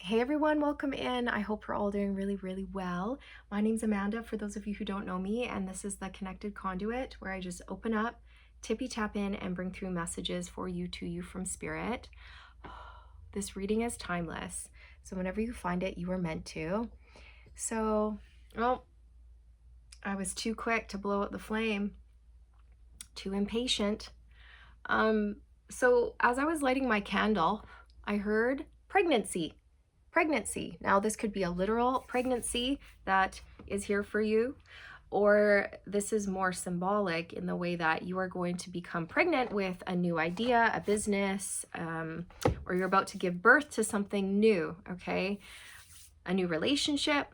Hey everyone, welcome in. I hope you're all doing really well. My name's Amanda, for those of you who don't know me, and this is the Connected Conduit, where I just open up, tippy tap in, and bring through messages for you to you from Spirit. This reading is timeless, so whenever you find it, you are meant to. So, well, I was too quick to blow out the flame, too impatient. So as I was lighting my candle, I heard pregnancy. Now, this could be a literal pregnancy that is here for you, or this is more symbolic in the way that you are going to become pregnant with a new idea, a business, or you're about to give birth to something new, okay? A new relationship,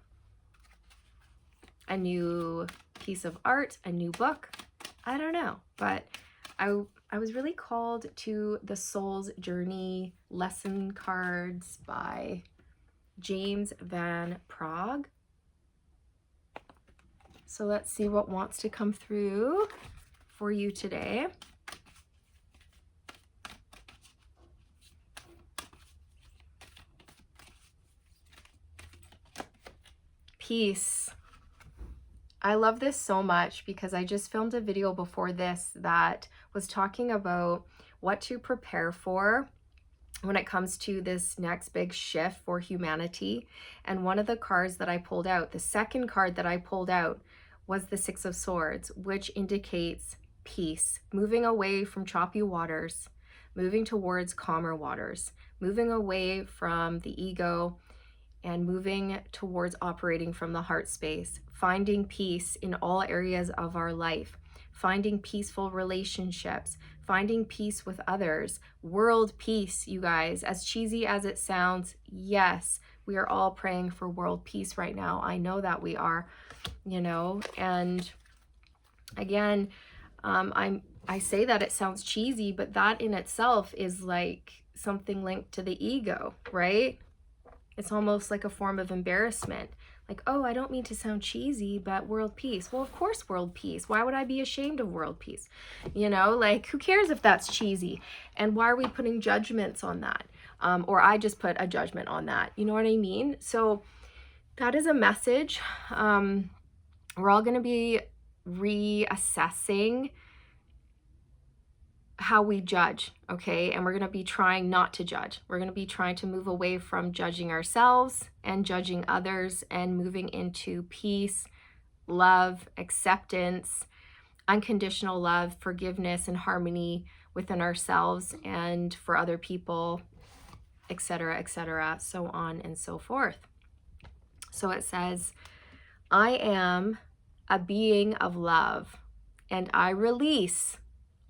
a new piece of art, a new book. I don't know, but I was really called to the Soul's Journey lesson cards by James Van Prague. So let's see what wants to come through for you today. Peace. I love this so much because I just filmed a video before this that was talking about what to prepare for when it comes to this next big shift for humanity. And one of the cards that I pulled out, the second card that I pulled out, was the Six of Swords, which indicates peace, moving away from choppy waters, moving towards calmer waters, moving away from the ego and moving towards operating from the heart space, finding peace in all areas of our life, finding peaceful relationships, finding peace with others, world peace, you guys. As cheesy as it sounds, yes, we are all praying for world peace right now. I know that we are, and again, I say that it sounds cheesy, but that in itself is like something linked to the ego, right? It's almost like a form of embarrassment. Like, oh, I don't mean to sound cheesy, but world peace. Well, of course, world peace. Why would I be ashamed of world peace? Like, who cares if that's cheesy? And why are we putting judgments on that? Or I just put a judgment on that. You know what I mean? So that is a message. We're all going to be reassessing how we judge, okay? And we're going to be trying not to judge. We're going to be trying to move away from judging ourselves and judging others and moving into peace, love, acceptance, unconditional love, forgiveness, and harmony within ourselves and for other people, etc., so on and so forth. So it says, I am a being of love, and I release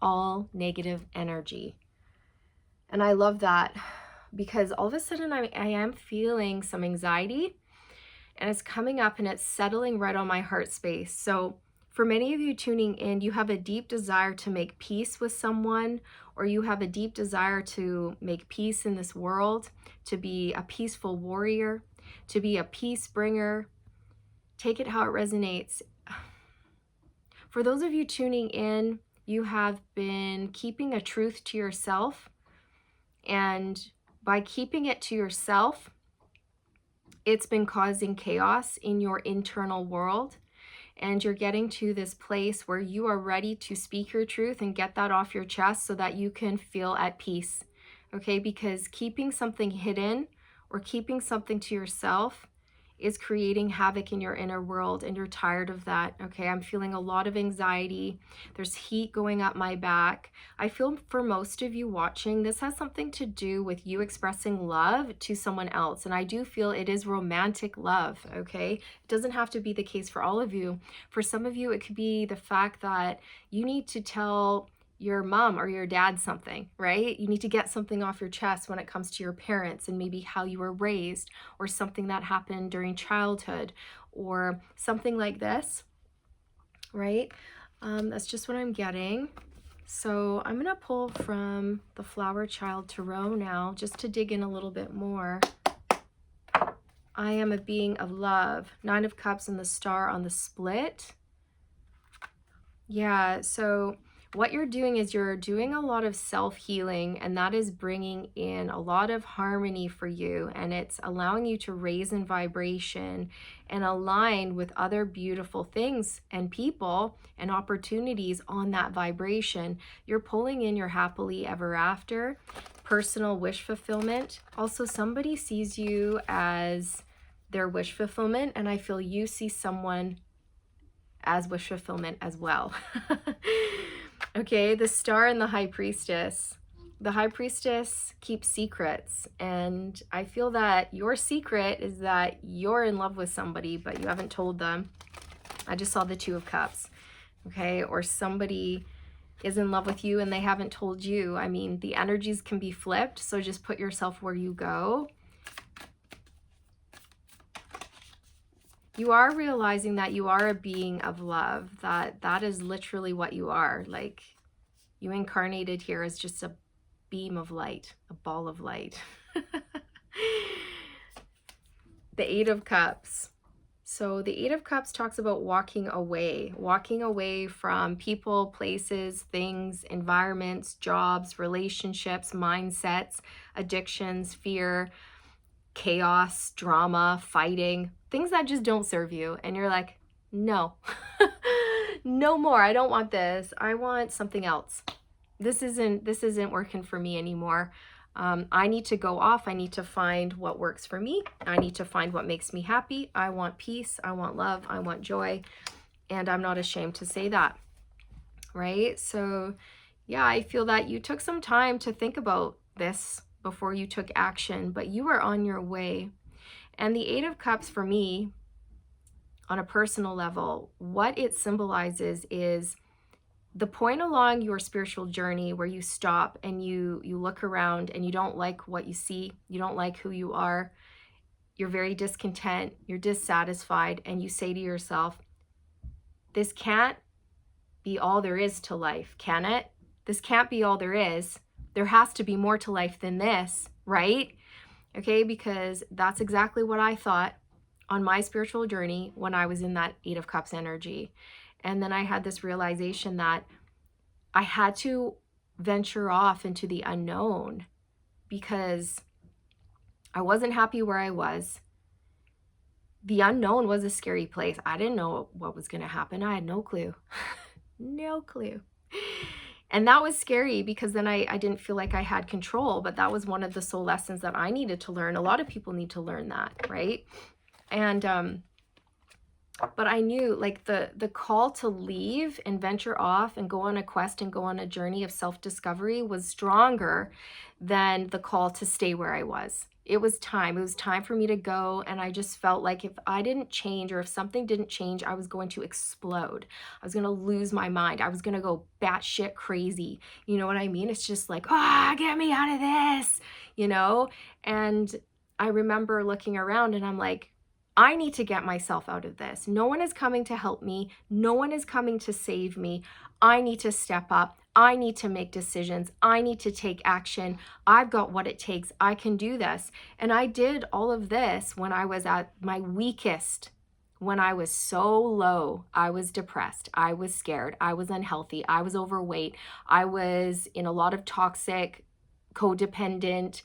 all negative energy. And I love that because all of a sudden I am feeling some anxiety, and it's coming up and it's settling right on my heart space. So for many of you tuning in, you have a deep desire to make peace with someone, or you have a deep desire to make peace in this world, to be a peaceful warrior, to be a peace bringer. Take it how it resonates. For those of you tuning in, you have been keeping a truth to yourself, and by keeping it to yourself, it's been causing chaos in your internal world, and you're getting to this place where you are ready to speak your truth and get that off your chest so that you can feel at peace, okay? Because keeping something hidden or keeping something to yourself is creating havoc in your inner world, and you're tired of that, okay? I'm feeling a lot of anxiety. There's heat going up my back. I feel for most of you watching, this has something to do with you expressing love to someone else, and I do feel it is romantic love, okay? It doesn't have to be the case for all of you. For some of you, it could be the fact that you need to tell your mom or your dad something, right? You need to get something off your chest when it comes to your parents and maybe how you were raised, or something that happened during childhood, or something like this, right? That's just what I'm getting. So I'm going to pull from the Flower Child Tarot now just to dig in a little bit more. I am a being of love. 9 of Cups and the Star on the split. Yeah, so what you're doing is you're doing a lot of self-healing, and that is bringing in a lot of harmony for you, and it's allowing you to raise in vibration and align with other beautiful things and people and opportunities on that vibration. You're pulling in your happily ever after, personal wish fulfillment. Also, somebody sees you as their wish fulfillment, and I feel you see someone as wish fulfillment as well. Okay, the star and the high priestess. The high priestess keeps secrets, and I feel that your secret is that you're in love with somebody, but you haven't told them. I just saw the Two of Cups, okay? Or somebody is in love with you and they haven't told you. I mean, the energies can be flipped, so just put yourself where you go. You are realizing that you are a being of love, that is literally what you are. Like, you incarnated here as just a beam of light, a ball of light. The Eight of Cups. So the Eight of Cups talks about walking away from people, places, things, environments, jobs, relationships, mindsets, addictions, fear, chaos, drama, fighting, things that just don't serve you. And you're like, no, no more. I don't want this. I want something else. This isn't working for me anymore. I need to go off. I need to find what works for me. I need to find what makes me happy. I want peace. I want love. I want joy. And I'm not ashamed to say that. Right? So yeah, I feel that you took some time to think about this before you took action, but you are on your way. And the Eight of Cups for me, on a personal level, what it symbolizes is the point along your spiritual journey where you stop and you look around and you don't like what you see, you don't like who you are, you're very discontent, you're dissatisfied, and you say to yourself, this can't be all there is to life, can it? This can't be all there is. There has to be more to life than this, right? Okay, because that's exactly what I thought on my spiritual journey when I was in that Eight of Cups energy. And then I had this realization that I had to venture off into the unknown because I wasn't happy where I was. The unknown was a scary place. I didn't know what was going to happen. I had no clue. No clue. And that was scary because then I didn't feel like I had control, but that was one of the soul lessons that I needed to learn. A lot of people need to learn that, right? And but I knew like the call to leave and venture off and go on a quest and go on a journey of self-discovery was stronger than the call to stay where I was. It was time. It was time for me to go. And I just felt like if I didn't change or if something didn't change, I was going to explode. I was going to lose my mind. I was going to go batshit crazy. You know what I mean? It's just like, get me out of this, you know? And I remember looking around and I'm like, I need to get myself out of this. No one is coming to help me. No one is coming to save me. I need to step up. I need to make decisions. I need to take action. I've got what it takes. I can do this. And I did all of this when I was at my weakest, when I was so low. I was depressed. I was scared. I was unhealthy. I was overweight. I was in a lot of toxic, codependent,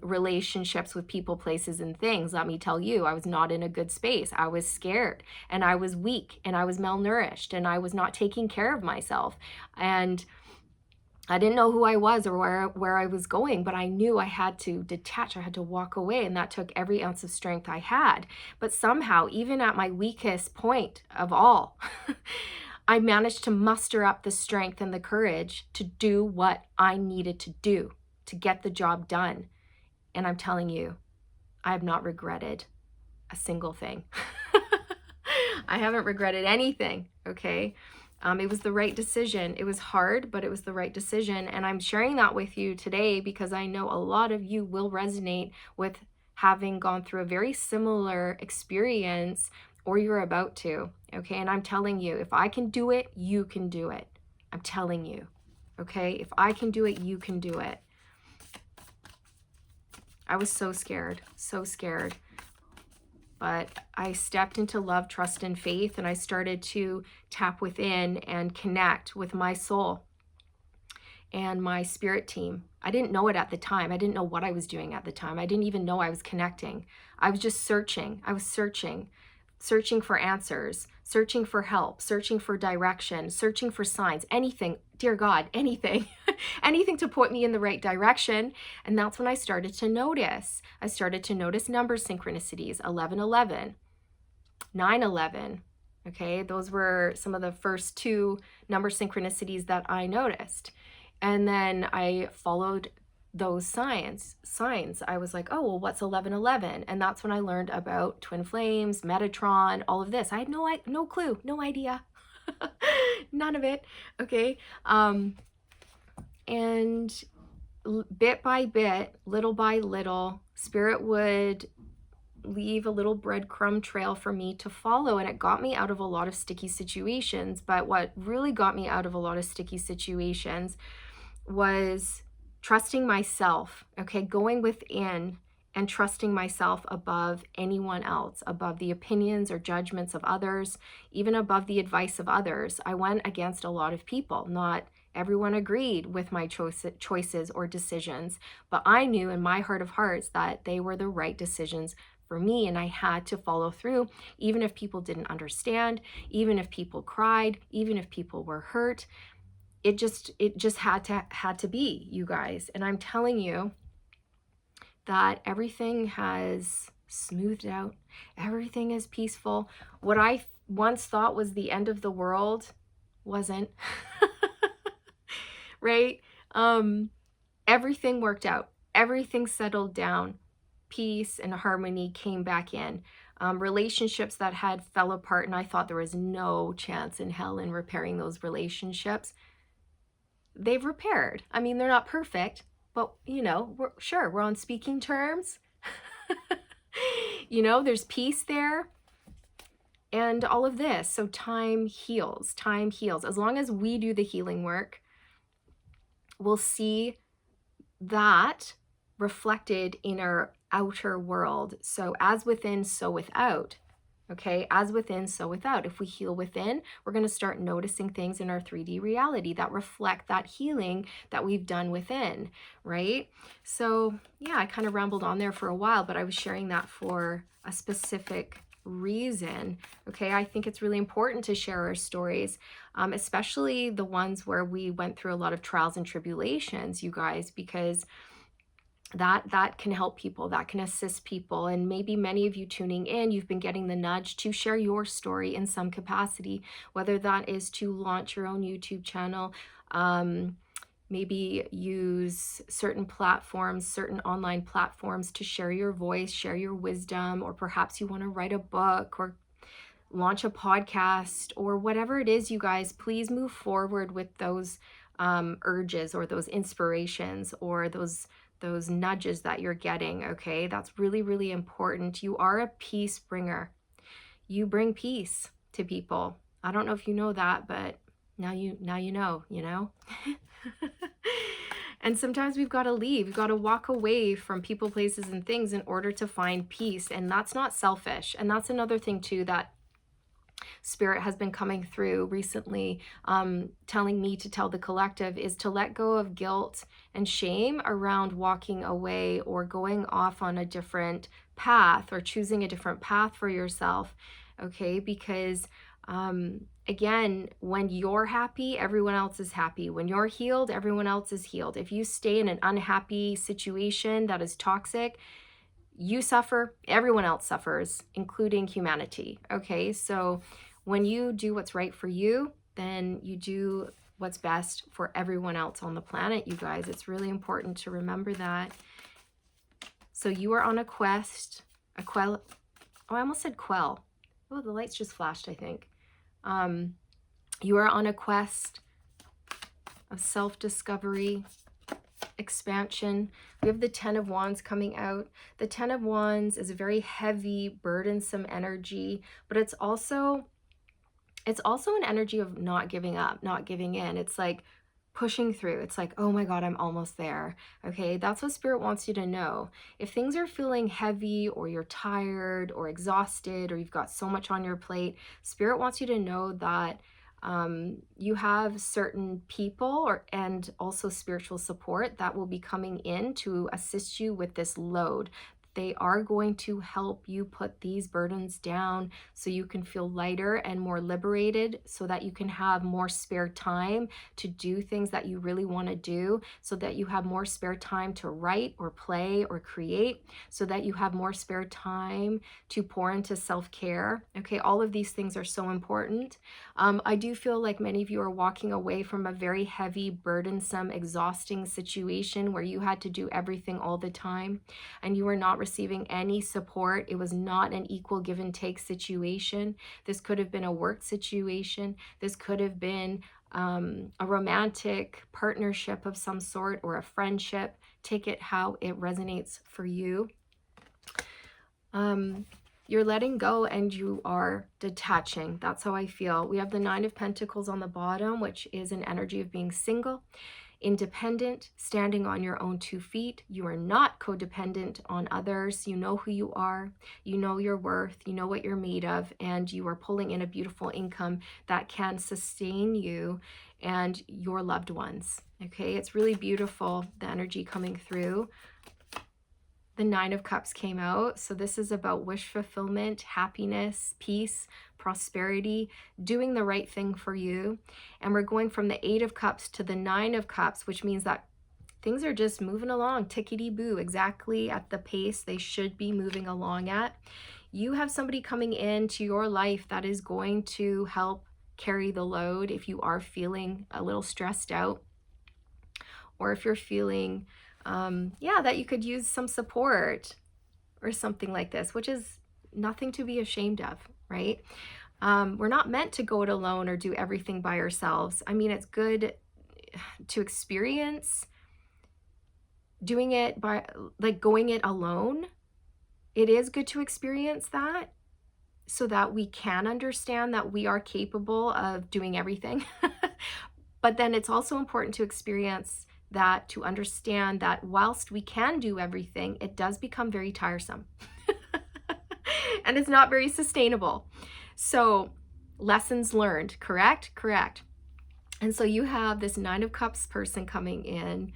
relationships with people, places, and things. Let me tell you, I was not in a good space. I was scared and I was weak and I was malnourished and I was not taking care of myself. And I didn't know who I was or where I was going, but I knew I had to detach. I had to walk away, and that took every ounce of strength I had. But somehow, even at my weakest point of all, I managed to muster up the strength and the courage to do what I needed to do to get the job done. And I'm telling you, I have not regretted a single thing. I haven't regretted anything, okay? It was the right decision. It was hard, but it was the right decision. And I'm sharing that with you today because I know a lot of you will resonate with having gone through a very similar experience, or you're about to, okay? And I'm telling you, if I can do it, you can do it. I'm telling you, okay? If I can do it, you can do it. I was so scared, so scared. but I stepped into love, trust, and faith, and I started to tap within and connect with my soul and my spirit team. I didn't know it at the time. I didn't know what I was doing at the time. I didn't even know I was connecting. I was just searching. I was searching for answers, searching for help, searching for direction, searching for signs, anything, dear God, anything, anything to point me in the right direction. And that's when I started to notice. I started to notice number synchronicities, 1111, 911. Okay, those were some of the first two number synchronicities that I noticed. And then I followed those signs. I was like, oh, well, what's 1111? And that's when I learned about twin flames, Metatron, all of this. I had no clue, no idea, none of it. Okay. And bit by bit, little by little, Spirit would leave a little breadcrumb trail for me to follow, and it got me out of a lot of sticky situations. But what really got me out of a lot of sticky situations was trusting myself, okay, going within and trusting myself above anyone else, above the opinions or judgments of others, even above the advice of others. I went against a lot of people. Not everyone agreed with my choices or decisions, but I knew in my heart of hearts that they were the right decisions for me, and I had to follow through, even if people didn't understand, even if people cried, even if people were hurt. It just had to be, you guys. And I'm telling you that everything has smoothed out. Everything is peaceful. What I once thought was the end of the world wasn't. Right? Everything worked out. Everything settled down. Peace and harmony came back in. Relationships that had fell apart, and I thought there was no chance in hell in repairing those relationships, they've repaired. I mean, they're not perfect, but we're on speaking terms. There's peace there and all of this. So time heals. As long as we do the healing work, we'll see that reflected in our outer world. So as within, so without. Okay, as within, so without. If we heal within, we're going to start noticing things in our 3D reality that reflect that healing that we've done within, right? So yeah, I kind of rambled on there for a while, but I was sharing that for a specific reason. Okay, I think it's really important to share our stories, especially the ones where we went through a lot of trials and tribulations, you guys, because that can help people, that can assist people. And maybe many of you tuning in, you've been getting the nudge to share your story in some capacity, whether that is to launch your own YouTube channel, maybe use certain platforms, certain online platforms to share your voice, share your wisdom, or perhaps you want to write a book or launch a podcast or whatever it is, you guys. Please move forward with those urges or those inspirations or those nudges that you're getting. Okay, that's really, really important. You are a peace bringer. You bring peace to people. I don't know if you know that, but now you know. And sometimes we've got to leave. We've got to walk away from people, places, and things in order to find peace. And that's not selfish. And that's another thing too that Spirit has been coming through recently, telling me to tell the collective, is to let go of guilt and shame around walking away or going off on a different path or choosing a different path for yourself. Okay, because again, when you're happy, everyone else is happy. When you're healed, everyone else is healed. If you stay in an unhappy situation that is toxic, you suffer, everyone else suffers, including humanity. Okay, so when you do what's right for you, then you do what's best for everyone else on the planet, you guys. It's really important to remember that. So you are on a quest, oh, I almost said quell. Oh, the lights just flashed, I think. You are on a quest of self-discovery, expansion. We have the 10 of Wands coming out. The 10 of Wands is a very heavy, burdensome energy, but it's also an energy of not giving up, not giving in. It's like pushing through. It's like, oh my God, I'm almost there. Okay, that's what Spirit wants you to know. If things are feeling heavy, or you're tired or exhausted, or you've got so much on your plate, Spirit wants you to know that you have certain people and also spiritual support that will be coming in to assist you with this load. They are going to help you put these burdens down so you can feel lighter and more liberated, so that you can have more spare time to do things that you really want to do, so that you have more spare time to write or play or create, so that you have more spare time to pour into self-care. Okay, all of these things are so important. I do feel like many of you are walking away from a very heavy, burdensome, exhausting situation where you had to do everything all the time and you were not receiving any support. It was not an equal give and take situation. This could have been a work situation. This could have been a romantic partnership of some sort, or a friendship. Take it how it resonates for you. You're letting go and you are detaching. That's how I feel. We have the 9 of Pentacles on the bottom, which is an energy of being single, independent, standing on your own 2 feet. You are not codependent on others. You know who you are, you know your worth, you know what you're made of, and you are pulling in a beautiful income that can sustain you and your loved ones. Okay, it's really beautiful, the energy coming through. The 9 of Cups came out. So this is about wish fulfillment, happiness, peace, prosperity, doing the right thing for you. And we're going from the 8 of Cups to the 9 of Cups, which means that things are just moving along, tickety-boo, exactly at the pace they should be moving along at. You have somebody coming into your life that is going to help carry the load if you are feeling a little stressed out, or if you're feeling that you could use some support or something like this, which is nothing to be ashamed of, right? We're not meant to go it alone or do everything by ourselves. I mean, it's good to experience doing it by, like, going it alone. It is good to experience that so that we can understand that we are capable of doing everything. But then it's also important to experience that, to understand that whilst we can do everything, it does become very tiresome and it's not very sustainable. So lessons learned, correct? Correct. And so you have this 9 of Cups person coming in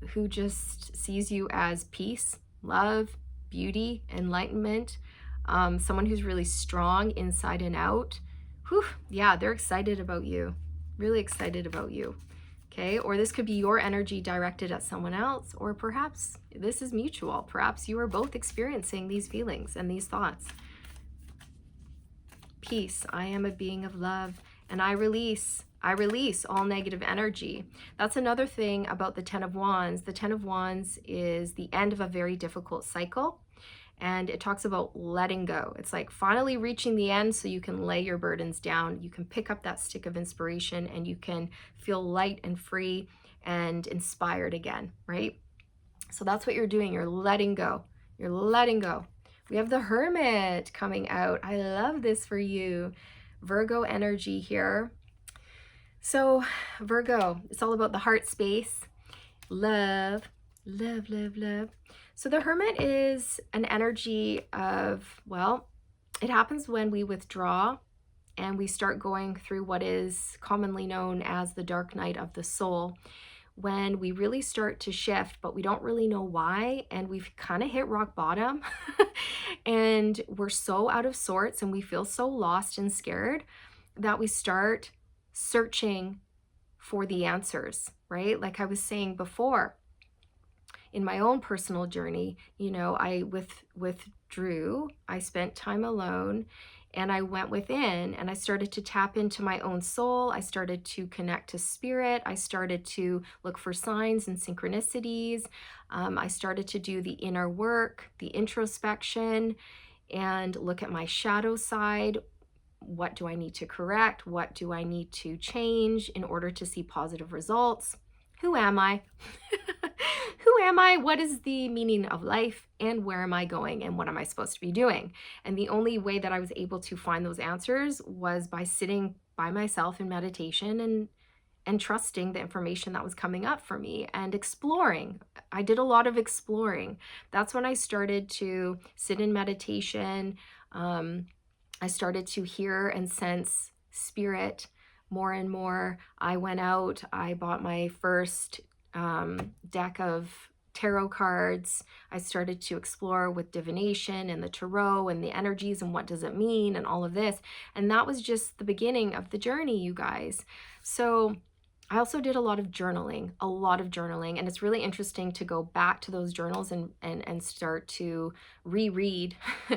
who just sees you as peace, love, beauty, enlightenment, someone who's really strong inside and out. Whew, yeah, they're excited about you, really excited about you. Okay, or this could be your energy directed at someone else, or perhaps this is mutual. Perhaps you are both experiencing these feelings and these thoughts. Peace, I am a being of love, and I release all negative energy. That's another thing about the 10 of Wands. The 10 of Wands is the end of a very difficult cycle. And it talks about letting go. It's like finally reaching the end so you can lay your burdens down. You can pick up that stick of inspiration and you can feel light and free and inspired again, right? So that's what you're doing. You're letting go. You're letting go. We have the Hermit coming out. I love this for you. Virgo energy here. So Virgo, it's all about the heart space. Love, love, love, love. So the Hermit is an energy of, well, it happens when we withdraw and we start going through what is commonly known as the dark night of the soul, when we really start to shift, but we don't really know why, and we've kind of hit rock bottom and we're so out of sorts and we feel so lost and scared that we start searching for the answers, right? Like I was saying before, in my own personal journey, you know, I withdrew, I spent time alone, and I went within and I started to tap into my own soul. I started to connect to spirit. I started to look for signs and synchronicities. I started to do the inner work, the introspection, and look at my shadow side. What do I need to correct? What do I need to change in order to see positive results? Who am I? Who am I? What is the meaning of life? And where am I going? And what am I supposed to be doing? And the only way that I was able to find those answers was by sitting by myself in meditation and trusting the information that was coming up for me and exploring. I did a lot of exploring. That's when I started to sit in meditation. I started to hear and sense spirit more and more. I went out, I bought my first deck of tarot cards. I started to explore with divination and the tarot and the energies and what does it mean and all of this. And that was just the beginning of the journey, you guys. So I also did a lot of journaling, and it's really interesting to go back to those journals and start to reread,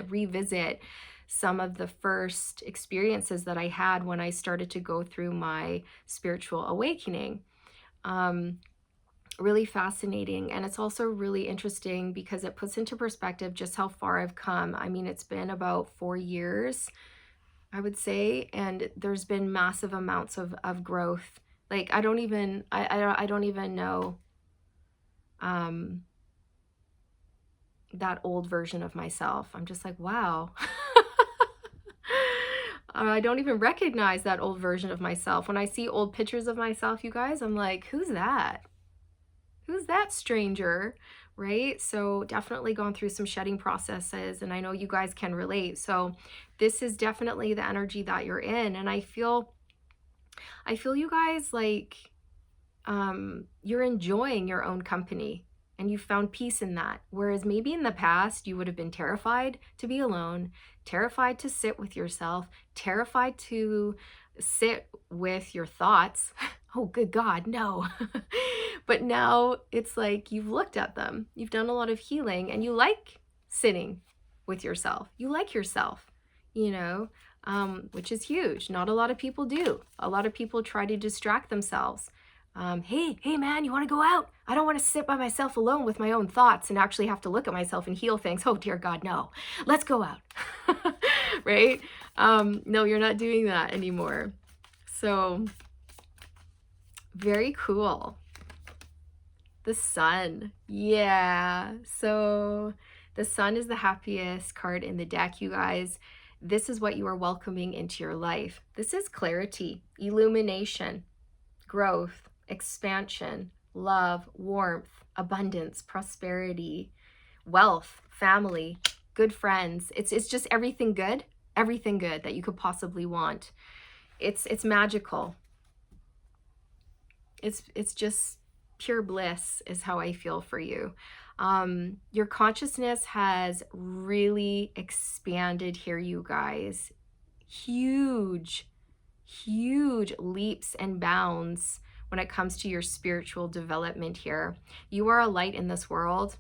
revisit some of the first experiences that I had when I started to go through my spiritual awakening. Really fascinating. And it's also really interesting because it puts into perspective just how far I've come. I mean, it's been about 4 years, I would say, and there's been massive amounts of growth. Like, I don't even know that old version of myself. I'm just like, wow. I don't even recognize that old version of myself. When I see old pictures of myself, you guys, I'm like, who's that? Who's that stranger? Right? So definitely gone through some shedding processes, and I know you guys can relate. So this is definitely the energy that you're in. And I feel you guys like you're enjoying your own company and you found peace in that. Whereas maybe in the past, you would have been terrified to be alone, terrified to sit with yourself, terrified to sit with your thoughts. Oh, good God, no. But now it's like you've looked at them, you've done a lot of healing, and you like sitting with yourself. You like yourself, you know, which is huge. Not a lot of people do. A lot of people try to distract themselves. Hey man, you want to go out? I don't want to sit by myself alone with my own thoughts and actually have to look at myself and heal things. Oh dear God, no. Let's go out. Right? No, you're not doing that anymore. So very cool. The sun. Yeah. So the sun is the happiest card in the deck, you guys. This is what you are welcoming into your life. This is clarity, illumination, growth, expansion, love, warmth, abundance, prosperity, wealth, family, good friends. It's just everything good that you could possibly want. It's magical. It's just pure bliss is how I feel for you. Your consciousness has really expanded here, you guys. Huge leaps and bounds when it comes to your spiritual development here. You are a light in this world.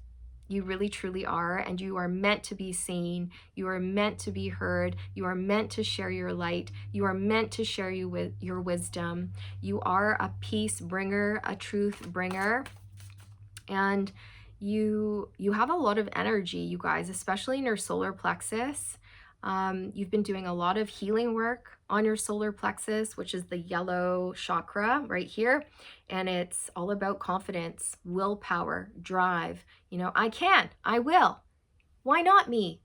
You really truly are, and you are meant to be seen. You are meant to be heard. You are meant to share your light. You are meant to share your wisdom. You are a peace bringer, a truth bringer, and you have a lot of energy, you guys, especially in your solar plexus. You've been doing a lot of healing work on your solar plexus, which is the yellow chakra right here. And it's all about confidence, willpower, drive. You know, I can, I will. Why not me?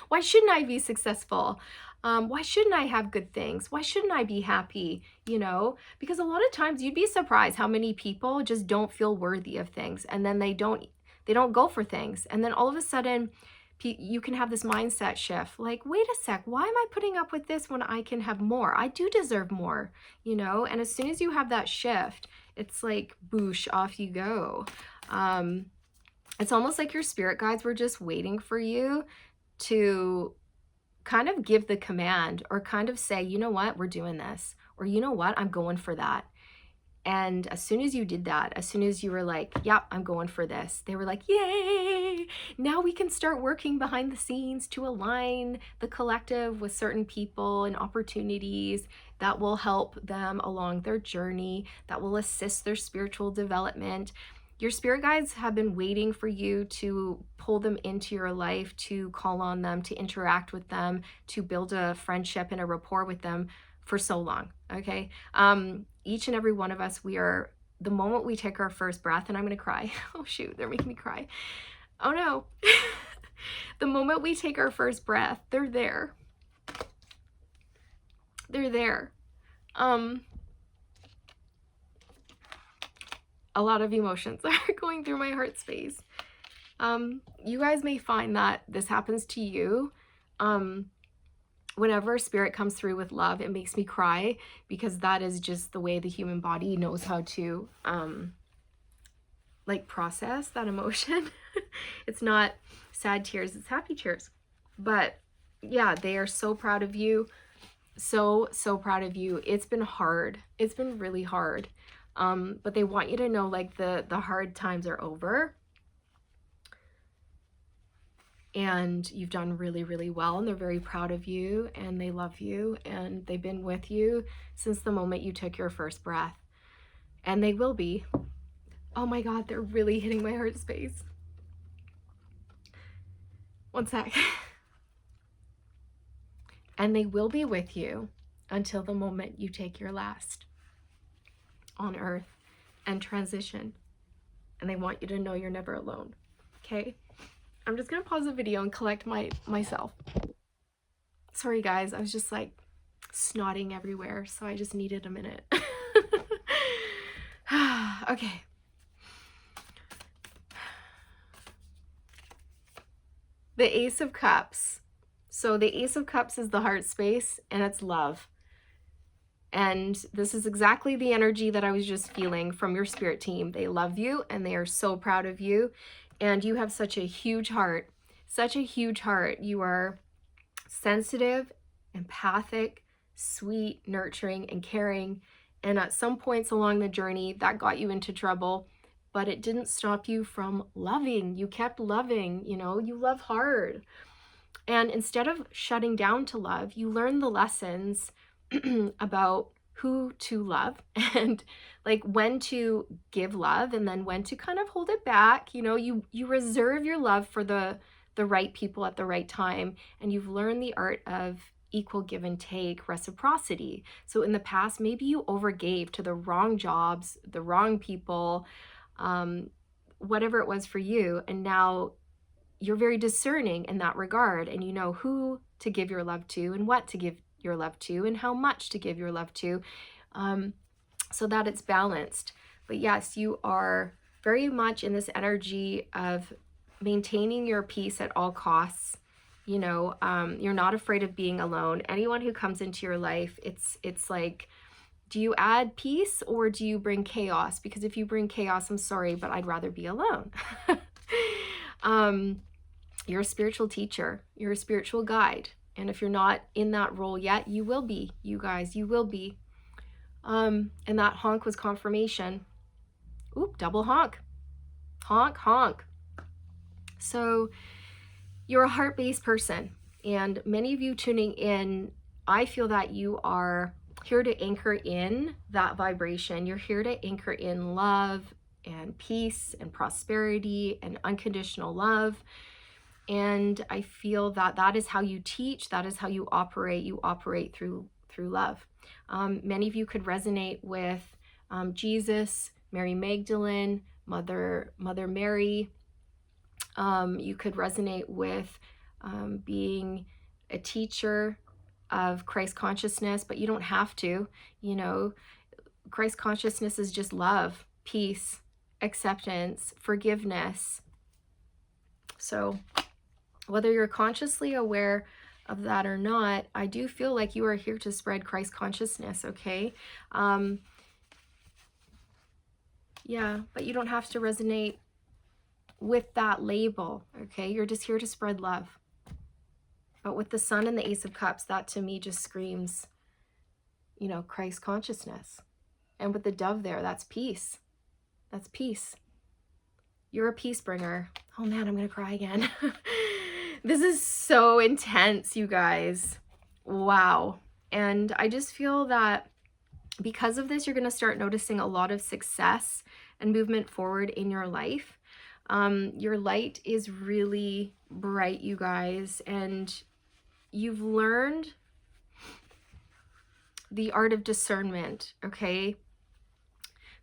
Why shouldn't I be successful? Why shouldn't I have good things? Why shouldn't I be happy? You know, because a lot of times you'd be surprised how many people just don't feel worthy of things, and then they don't go for things. And then all of a sudden, you can have this mindset shift, like, wait a sec, why am I putting up with this when I can have more? I do deserve more, you know? And as soon as you have that shift, it's like, boosh, off you go. It's almost like your spirit guides were just waiting for you to kind of give the command or kind of say, you know what, we're doing this. Or you know what, I'm going for that. And as soon as you did that, as soon as you were like, yep, I'm going for this, they were like, yay, now we can start working behind the scenes to align the collective with certain people and opportunities that will help them along their journey, that will assist their spiritual development. Your spirit guides have been waiting for you to pull them into your life, to call on them, to interact with them, to build a friendship and a rapport with them for so long, okay? Each and every one of us, the moment we take our first breath, and I'm gonna cry. Oh shoot, they're making me cry. Oh no. The moment we take our first breath, they're there. They're there. a lot of emotions are going through my heart space. You guys may find that this happens to you. Whenever spirit comes through with love, it makes me cry, because that is just the way the human body knows how to like process that emotion. It's not sad tears, it's happy tears. But yeah, they are so proud of you. So proud of you. It's been hard. It's been really hard. But they want you to know, like, the hard times are over. And you've done really, really well, and they're very proud of you, and they love you, and they've been with you since the moment you took your first breath. And they will be. Oh my God, they're really hitting my heart space. One sec. And they will be with you until the moment you take your last on earth and transition. And they want you to know you're never alone. Okay? I'm just gonna pause the video and collect myself. Sorry guys, I was just like snotting everywhere, so I just needed a minute. Okay. The Ace of Cups. So the Ace of Cups is the heart space, and it's love. And this is exactly the energy that I was just feeling from your spirit team. They love you, and they are so proud of you. And you have such a huge heart, such a huge heart. You are sensitive, empathic, sweet, nurturing, and caring. And at some points along the journey, that got you into trouble, but it didn't stop you from loving. You kept loving, you know, you love hard. And instead of shutting down to love, you learn the lessons about who to love, and like when to give love, and then when to kind of hold it back. You know, you reserve your love for the right people at the right time, and you've learned the art of equal give and take, reciprocity. So in the past, maybe you overgave to the wrong jobs, the wrong people, whatever it was for you, and now you're very discerning in that regard, and you know who to give your love to, and what to give your love to, and how much to give your love to, so that it's balanced. But yes, you are very much in this energy of maintaining your peace at all costs. You know, you're not afraid of being alone. Anyone who comes into your life, it's like, do you add peace or do you bring chaos? Because if you bring chaos, I'm sorry, but I'd rather be alone. You're a spiritual teacher, you're a spiritual guide. And if you're not in that role yet, you will be, you guys, you will be. And that honk was confirmation. Oop, double honk. Honk, honk. So you're a heart-based person, and many of you tuning in, I feel that you are here to anchor in that vibration. You're here to anchor in love and peace and prosperity and unconditional love. And I feel that that is how you teach, that is how you operate. You operate through love. Many of you could resonate with Jesus, Mary Magdalene, Mother Mary. You could resonate with being a teacher of Christ consciousness, but you don't have to. You know, Christ consciousness is just love, peace, acceptance, forgiveness. So whether you're consciously aware of that or not, I do feel like you are here to spread Christ consciousness, okay? Yeah, but you don't have to resonate with that label, okay? You're just here to spread love. But with the Sun and the Ace of Cups, that to me just screams, you know, Christ consciousness. And with the Dove there, that's peace. That's peace. You're a peace bringer. Oh man, I'm gonna cry again. This is so intense, you guys. Wow. And I just feel that because of this, you're gonna start noticing a lot of success and movement forward in your life. Your light is really bright, you guys, and you've learned the art of discernment, okay?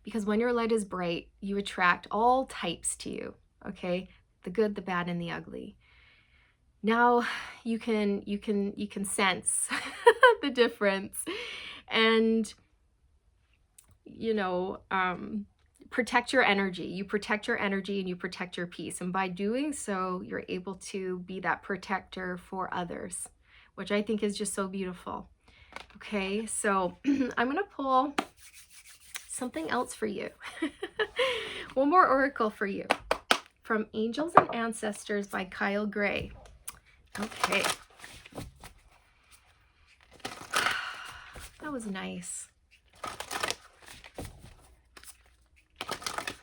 Because when your light is bright, you attract all types to you, okay? The good, the bad, and the ugly. Now you can sense the difference, and you know, protect your energy. You protect your energy and you protect your peace. And by doing so, you're able to be that protector for others, which I think is just so beautiful. Okay, so I'm going to pull something else for you. One more oracle for you from Angels and Ancestors by Kyle Gray. Okay. That was nice.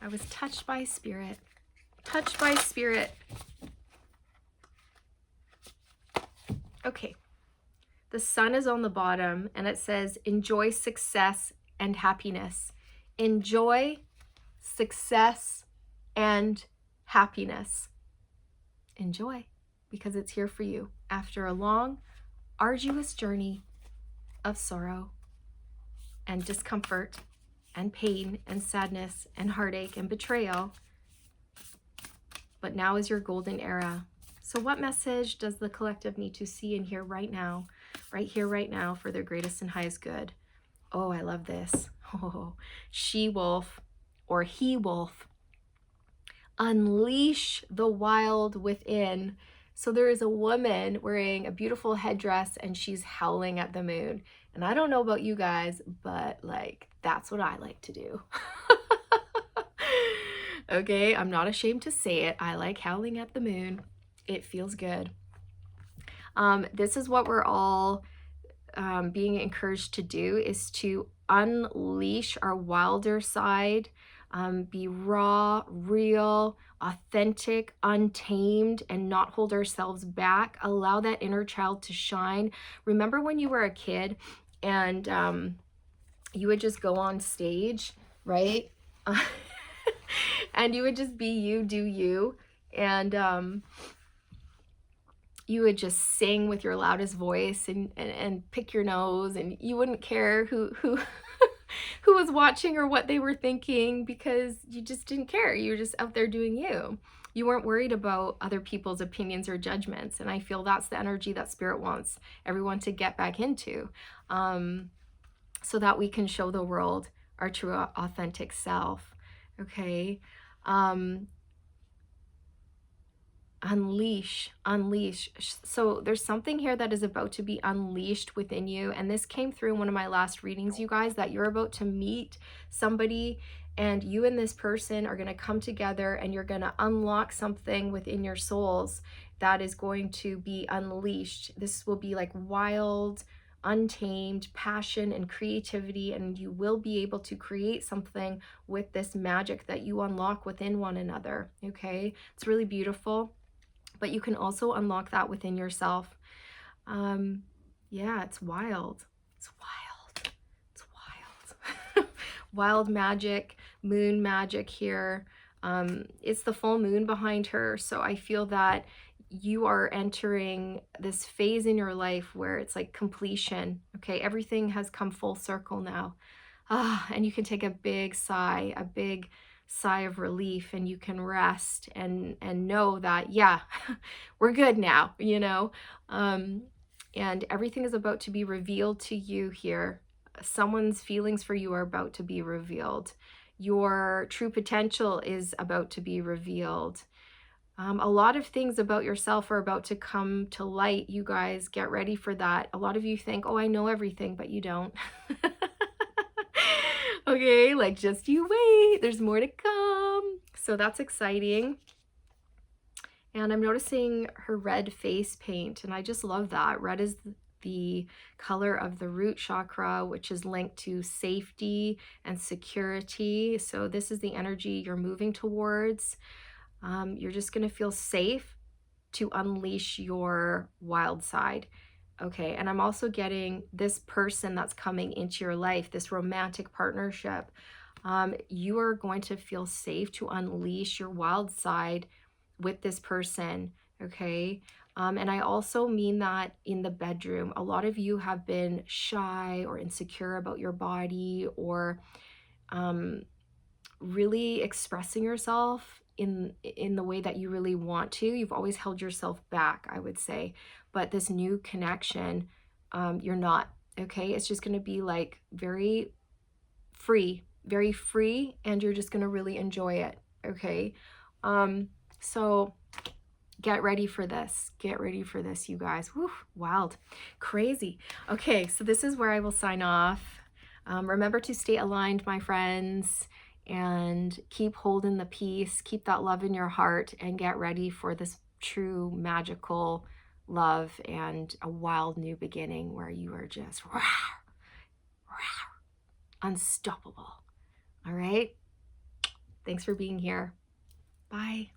I was touched by spirit. Touched by spirit. Okay. The sun is on the bottom and it says, enjoy success and happiness. Enjoy success and happiness. Enjoy, because it's here for you after a long, arduous journey of sorrow and discomfort and pain and sadness and heartache and betrayal. But now is your golden era. So what message does the collective need to see and hear right now, right here, right now, for their greatest and highest good? Oh, I love this. Oh, she-wolf or he-wolf. Unleash the wild within. So there is a woman wearing a beautiful headdress and she's howling at the moon. And I don't know about you guys, but like, that's what I like to do. Okay, I'm not ashamed to say it. I like howling at the moon. It feels good. This is what we're all being encouraged to do, is to unleash our wilder side, be raw, real, authentic, untamed, and not hold ourselves back. Allow that inner child to shine. Remember when you were a kid and you would just go on stage, right? And you would just be you, do you, and you would just sing with your loudest voice and pick your nose, and you wouldn't care who who was watching or what they were thinking, because you just didn't care. You were just out there doing you. You weren't worried about other people's opinions or judgments. And I feel that's the energy that Spirit wants everyone to get back into, so that we can show the world our true authentic self. Okay. Unleash. So there's something here that is about to be unleashed within you. And this came through in one of my last readings, you guys, that you're about to meet somebody and you and this person are going to come together and you're going to unlock something within your souls that is going to be unleashed. This will be like wild, untamed passion and creativity, and you will be able to create something with this magic that you unlock within one another. Okay, it's really beautiful, but you can also unlock that within yourself. Yeah, it's wild. It's wild. Wild magic, moon magic here. It's the full moon behind her, so I feel that you are entering this phase in your life where it's like completion. Okay, everything has come full circle now. And you can take a big sigh of relief, and you can rest and know that, yeah, we're good now, you know. And everything is about to be revealed to you here. Someone's feelings for you are about to be revealed. Your true potential is about to be revealed. A lot of things about yourself are about to come to light. You guys, get ready for that. A lot of you think, oh, I know everything, but you don't. Okay, like, just you wait. There's more to come. So that's exciting. And I'm noticing her red face paint, and I just love that. Red is the color of the root chakra, which is linked to safety and security. So this is the energy you're moving towards. You're just going to feel safe to unleash your wild side. Okay, and I'm also getting this person that's coming into your life, this romantic partnership. You are going to feel safe to unleash your wild side with this person. Okay, and I also mean that in the bedroom. A lot of you have been shy or insecure about your body, or really expressing yourself in the way that you really want to. You've always held yourself back, I would say. But this new connection, you're not. Okay, it's just going to be like very free. very free, and you're just going to really enjoy it. Okay. So get ready for this. Get ready for this, you guys. Woo, wild, crazy. Okay, so this is where I will sign off. Remember to stay aligned, my friends, and keep holding the peace, keep that love in your heart, and get ready for this true magical love and a wild new beginning where you are just unstoppable. All right. Thanks for being here. Bye.